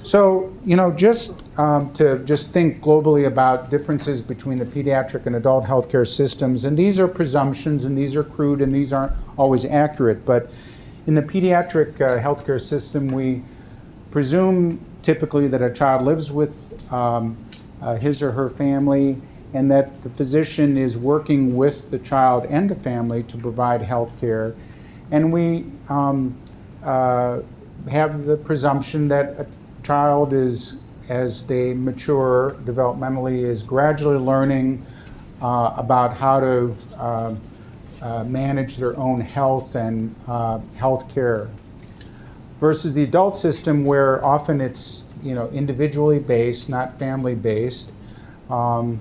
So, just to just think globally about differences between the pediatric and adult healthcare systems, and these are presumptions, and these are crude, and these aren't always accurate, but in the pediatric healthcare system, we presume typically that a child lives with his or her family, and that the physician is working with the child and the family to provide health care. And we have the presumption that a child is, as they mature developmentally, is gradually learning about how to manage their own health and health care. Versus the adult system, where often it's individually based, not family based. The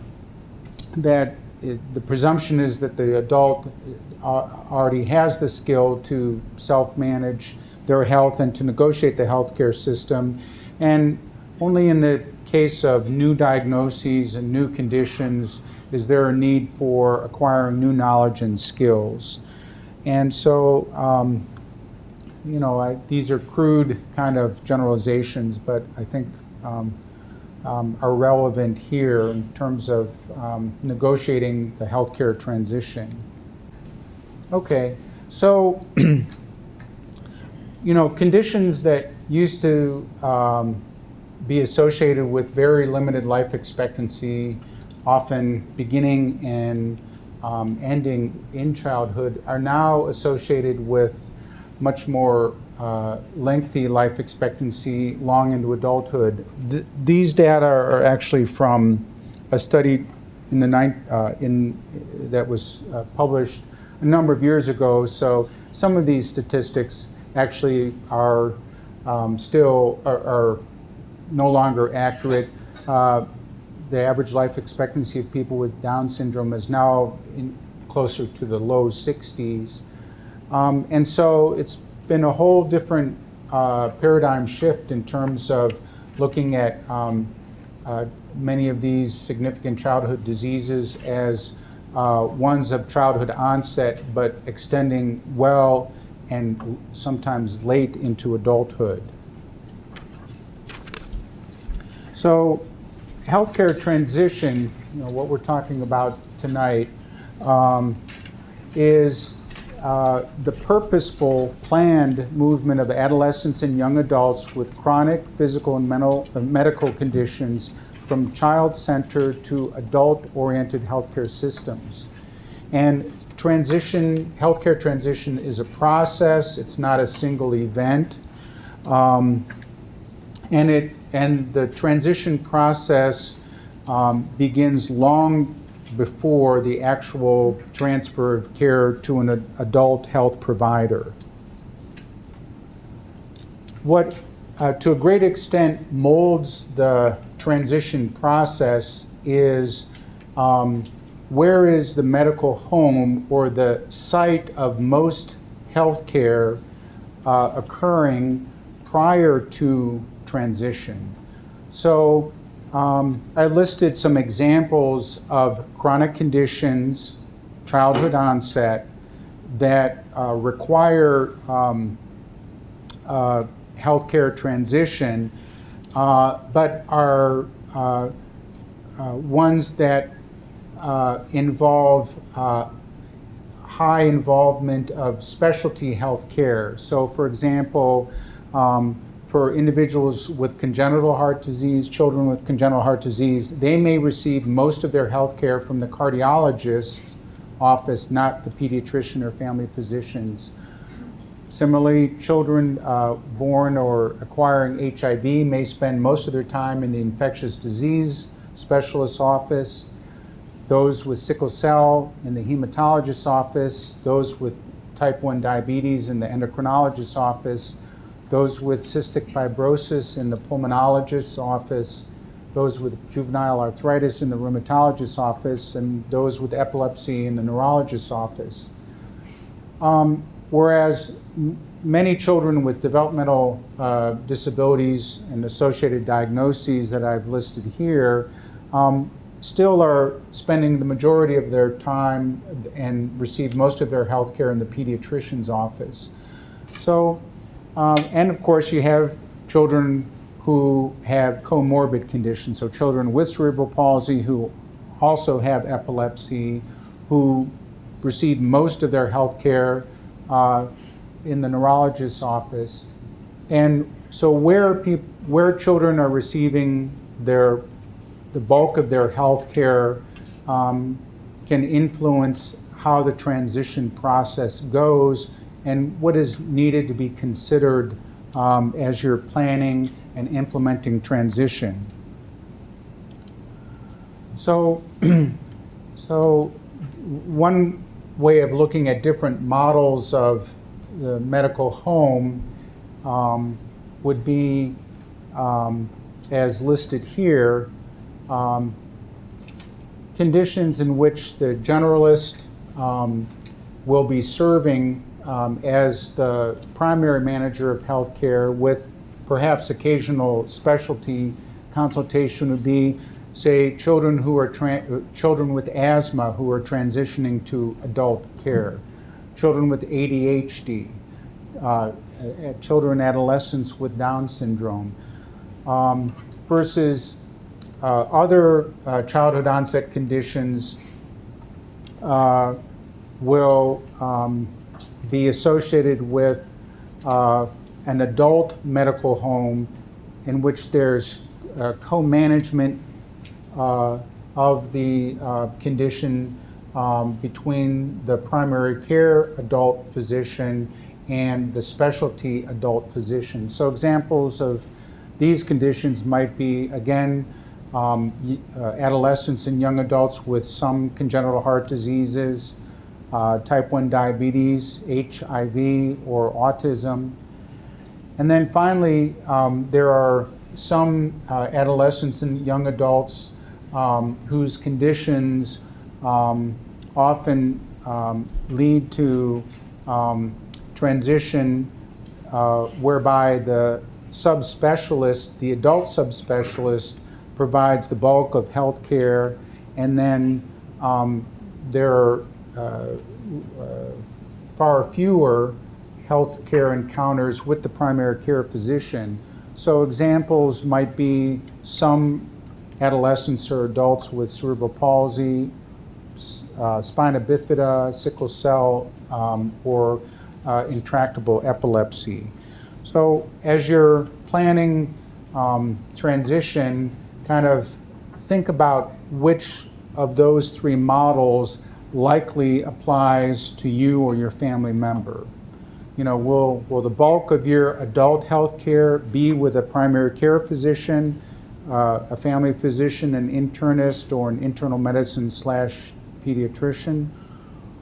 presumption is that the adult already has the skill to self-manage their health and to negotiate the healthcare system, and only in the case of new diagnoses and new conditions is there a need for acquiring new knowledge and skills. And so, these are crude kind of generalizations, but I think are relevant here in terms of negotiating the healthcare transition. Okay, so conditions that used to be associated with very limited life expectancy, often beginning and ending in childhood, are now associated with much more lengthy life expectancy long into adulthood. These data are actually from a study that was published a number of years ago. So some of these statistics actually are still no longer accurate. The average life expectancy of people with Down syndrome is now closer to the low 60s. And so it's been a whole different paradigm shift in terms of looking at many of these significant childhood diseases as ones of childhood onset, but extending well and sometimes late into adulthood. So healthcare transition, what we're talking about tonight, is the purposeful, planned movement of adolescents and young adults with chronic physical and medical conditions from child-centered to adult-oriented healthcare systems. And healthcare transition is a process. It's not a single event. And the transition process begins long before the actual transfer of care to an adult health provider. What, to a great extent, molds the transition process is where is the medical home or the site of most health care occurring prior to transition. So I listed some examples of chronic conditions, childhood onset, that require healthcare transition, but are ones that involve high involvement of specialty health care. So, for example, for individuals with congenital heart disease, children with congenital heart disease, they may receive most of their health care from the cardiologist's office, not the pediatrician or family physicians. Similarly, children born or acquiring HIV may spend most of their time in the infectious disease specialist's office. Those with sickle cell in the hematologist's office, those with type 1 diabetes in the endocrinologist's office, those with cystic fibrosis in the pulmonologist's office, those with juvenile arthritis in the rheumatologist's office, and those with epilepsy in the neurologist's office. Whereas many children with developmental disabilities and associated diagnoses that I've listed here still are spending the majority of their time and receive most of their health care in the pediatrician's office. So, and of course you have children who have comorbid conditions, so children with cerebral palsy who also have epilepsy, who receive most of their health care in the neurologist's office. And so where children are receiving the bulk of their health care can influence how the transition process goes and what is needed to be considered as you're planning and implementing transition. So, so one way of looking at different models of the medical home would be, as listed here, conditions in which the generalist will be serving as the primary manager of healthcare with perhaps occasional specialty consultation would be, say, children with asthma who are transitioning to adult care, children with ADHD, children and adolescents with Down syndrome, versus other childhood onset conditions will be associated with an adult medical home in which there's co-management of the condition between the primary care adult physician and the specialty adult physician. So examples of these conditions might be, again, adolescents and young adults with some congenital heart diseases, type 1 diabetes, HIV, or autism. And then finally, there are some adolescents and young adults whose conditions often lead to transition whereby the subspecialist, the adult subspecialist, provides the bulk of health care, and then there are far fewer health care encounters with the primary care physician. So examples might be some adolescents or adults with cerebral palsy, spina bifida, sickle cell, or intractable epilepsy. So as you're planning transition, kind of think about which of those three models likely applies to you or your family member. You know, will the bulk of your adult health care be with a primary care physician, a family physician, an internist, or an internal medicine / pediatrician?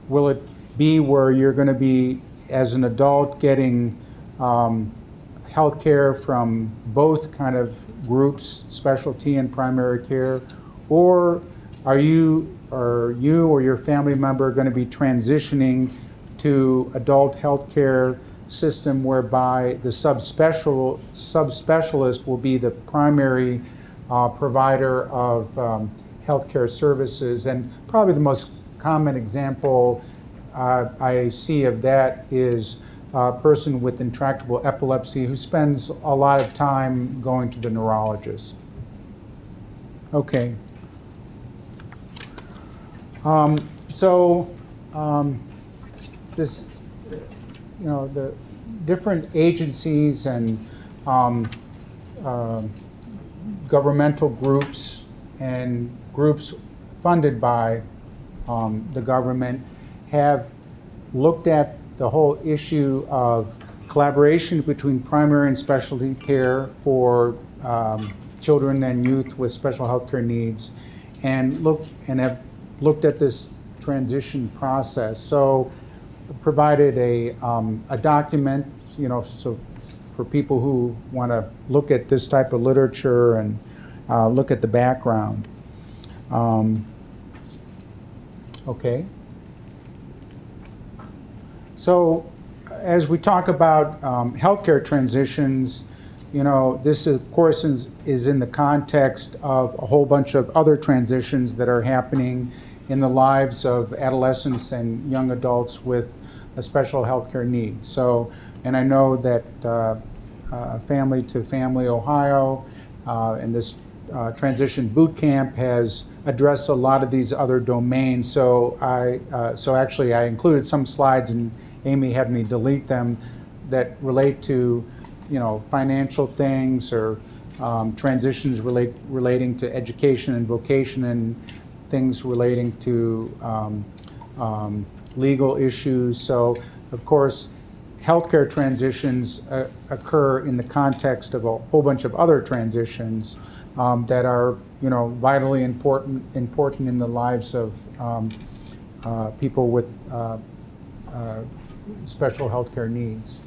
Will it be where you're going to be, as an adult, getting health care from both kind of groups, specialty and primary care? Or are you or your family member going to be transitioning to adult health care system whereby the subspecialist will be the primary provider of healthcare services? And probably the most common example I see of that is a person with intractable epilepsy who spends a lot of time going to the neurologist. Okay. This, you know, the different agencies and governmental groups and groups funded by the government have looked at the whole issue of collaboration between primary and specialty care for children and youth with special health care needs, and have looked at this transition process. So provided a document, you know, so for people who want to look at this type of literature and look at the background. Okay. So as we talk about healthcare transitions, you know, this of course is in the context of a whole bunch of other transitions that are happening in the lives of adolescents and young adults with a special healthcare need. So, and I know that Family to Family Ohio, and this transition boot camp has addressed a lot of these other domains. So actually I included some slides, and Amy had me delete them, that relate to, financial things, or transitions relating to education and vocation, and things relating to legal issues. So, of course, healthcare transitions occur in the context of a whole bunch of other transitions that are, vitally important in the lives of people with special healthcare needs.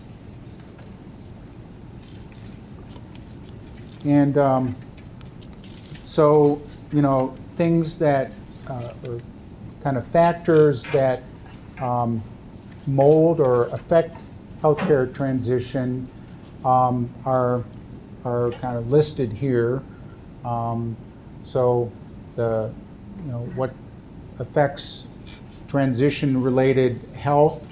And so, things that, or kind of factors that mold or affect healthcare transition are kind of listed here. So what affects transition-related health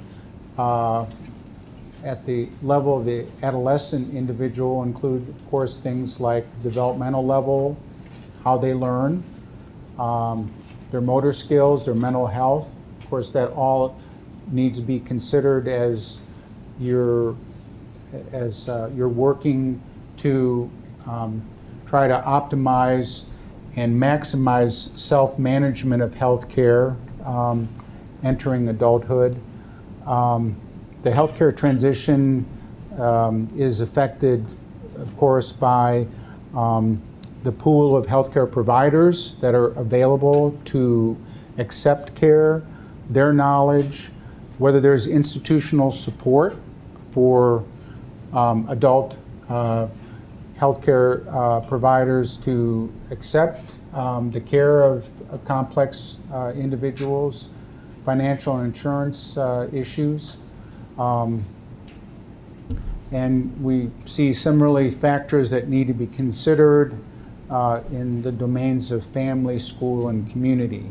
at the level of the adolescent individual include, of course, things like developmental level, how they learn, their motor skills, their mental health. Of course, that all needs to be considered as you're working to try to optimize and maximize self-management of healthcare entering adulthood. The healthcare transition is affected, of course, by the pool of healthcare providers that are available to accept care, their knowledge, whether there's institutional support for adult healthcare providers to accept the care of complex individuals, financial and insurance issues. And we see similarly factors that need to be considered in the domains of family, school, and community.